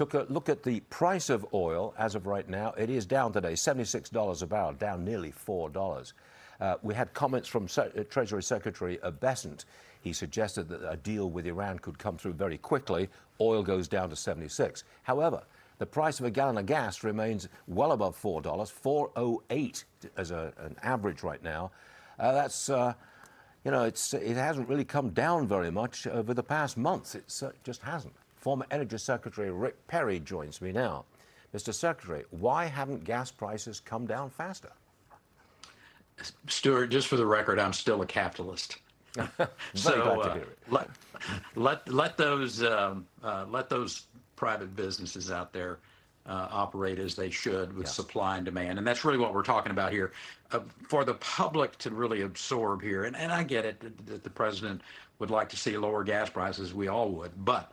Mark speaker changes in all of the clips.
Speaker 1: took a look at the price of oil as of right now. It is down today, $76 a barrel, down nearly $4. We had comments from Treasury Secretary Abbott. He suggested that a deal with Iran could come through very quickly. Oil goes down to 76. However, the price of a gallon of gas remains well above $4, $4.08 as an average right now. That's, you know, it hasn't really come down very much over the past month. It just hasn't. Former Energy Secretary Rick Perry joins me now. Mr. Secretary, why haven't gas prices come down faster?
Speaker 2: Stuart, just for the record, I'm still a capitalist. So let those private businesses out there operate as they should with supply and demand, and that's really what we're talking about here. For the public to really absorb here, and I get it that the president would like to see lower gas prices, we all would, but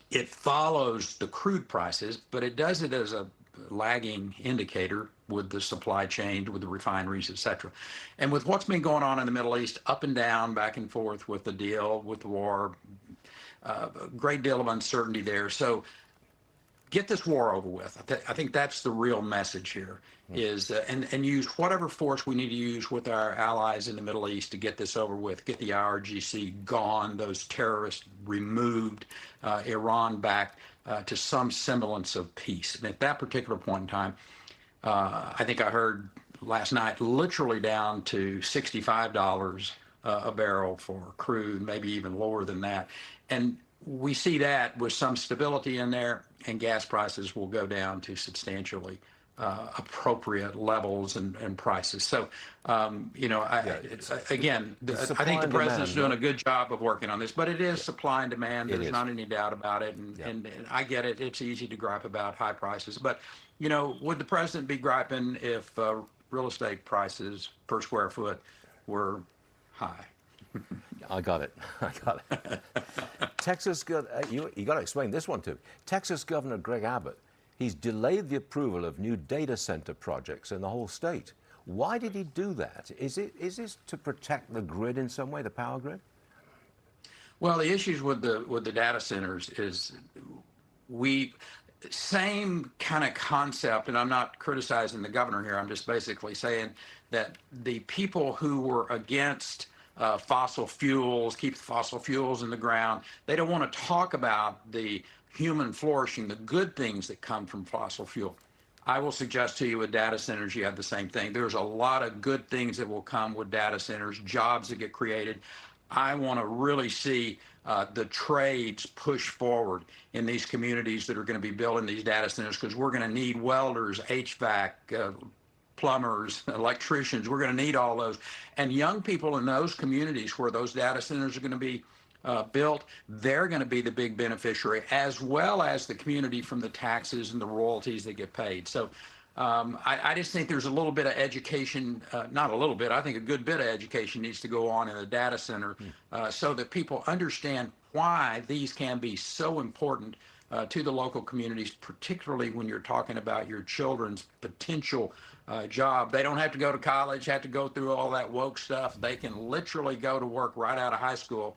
Speaker 2: it follows the crude prices, but it does it as a lagging indicator with the supply chain, with the refineries, et cetera. And with what's been going on in the Middle East, up and down, back and forth with the deal, with the war, a great deal of uncertainty there. So get this war over with. I think that's the real message here, is and use whatever force we need to use with our allies in the Middle East to get this over with, get the IRGC gone, those terrorists removed, Iran back to some semblance of peace. And at that particular point in time, I think I heard last night literally down to $65 a barrel for crude, maybe even lower than that. And we see that with some stability in there, and gas prices will go down to substantially appropriate levels and prices. So, you know, again, I think the president's doing a good job of working on this, but it is supply and demand. There's not any doubt about it. And I get it. It's easy to gripe about high prices. But, you know, would the president be griping if real estate prices per square foot were high?
Speaker 1: I got it. I got it. Texas, you got to explain this one too. Texas Governor Greg Abbott, he's delayed the approval of new data center projects in the whole state. Why did he do that? Is this to protect the grid in some way, the power grid?
Speaker 2: Well, the issues with the data centers is same kind of concept, and I'm not criticizing the governor here. I'm just basically saying that the people who were against fossil fuels, keep the fossil fuels in the ground, they don't want to talk about the human flourishing, the good things that come from fossil fuel. I will suggest to you with data centers, you have the same thing. There's a lot of good things that will come with data centers, jobs that get created. I want to really see the trades push forward in these communities that are going to be building these data centers, because we're going to need welders, HVAC, plumbers, electricians. We're going to need all those. And young people in those communities where those data centers are going to be built, they're going to be the big beneficiary, as well as the community from the taxes and the royalties that get paid. So I just think there's a little bit of education, not a little bit, I think a good bit of education needs to go on in the data center so that people understand why these can be so important to the local communities, particularly when you're talking about your children's potential job. They don't have to go to college, have to go through all that woke stuff. They can literally go to work right out of high school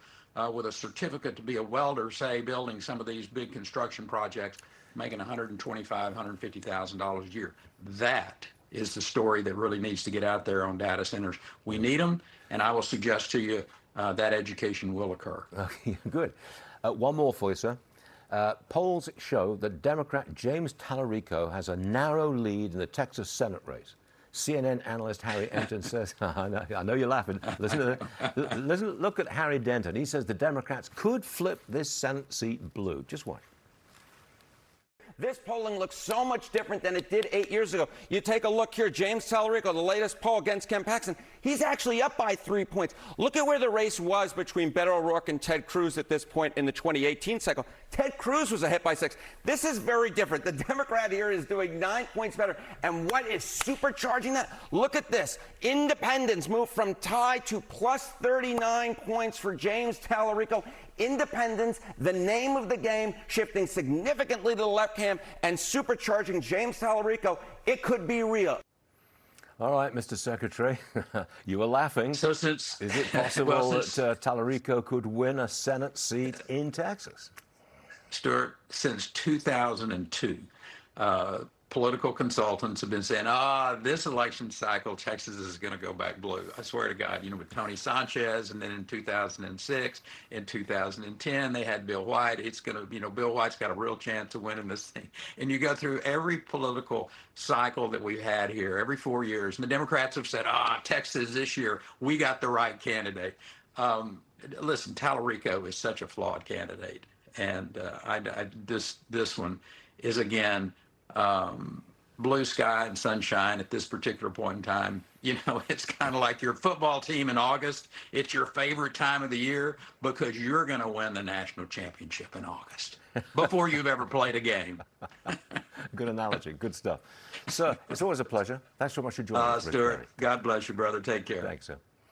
Speaker 2: with a certificate to be a welder, say, building some of these big construction projects, making $125,000, $150,000 a year. That is the story that really needs to get out there on data centers. We need them, and I will suggest to you that education will occur.
Speaker 1: Okay, good. One more for you, sir. Polls show that Democrat James Tallarico has a narrow lead in the Texas Senate race. CNN analyst Harry Denton says, I know you're laughing. Look at Harry Denton. He says the Democrats could flip this Senate seat blue. Just watch.
Speaker 3: This polling looks so much different than it did 8 years ago. You take a look here, James Tallarico, the latest poll against Ken Paxton, he's actually up by 3 points. Look at where the race was between Beto O'Rourke and Ted Cruz at this point in the 2018 cycle. Ted Cruz was ahead by 6. This is very different. The Democrat here is doing 9 points better. And what is supercharging that? Look at this. Independents moved from tie to plus 39 points for James Tallarico. Independents, the name of the game, shifting significantly to the left camp and supercharging James Tallarico. It could be real.
Speaker 1: All right, Mr. Secretary, you were laughing.
Speaker 2: So
Speaker 1: is it possible that Tallarico could win a Senate seat in Texas?
Speaker 2: Stuart, since 2002. Political consultants have been saying, this election cycle, Texas is going to go back blue. I swear to God, with Tony Sanchez, and then in 2006, in 2010, they had Bill White. It's going to, Bill White's got a real chance of winning this thing. And you go through every political cycle that we've had here, every 4 years, and the Democrats have said, Texas this year, we got the right candidate. Listen, Tallarico is such a flawed candidate. And this one is, again, blue sky and sunshine at this particular point in time. It's kind of like your football team in August. It's your favorite time of the year because you're going to win the national championship in August before you've ever played a game.
Speaker 1: Good analogy. Good stuff. Sir, it's always a pleasure. Thanks so much for joining us.
Speaker 2: Stuart, God bless you, brother. Take care.
Speaker 1: Thanks, sir.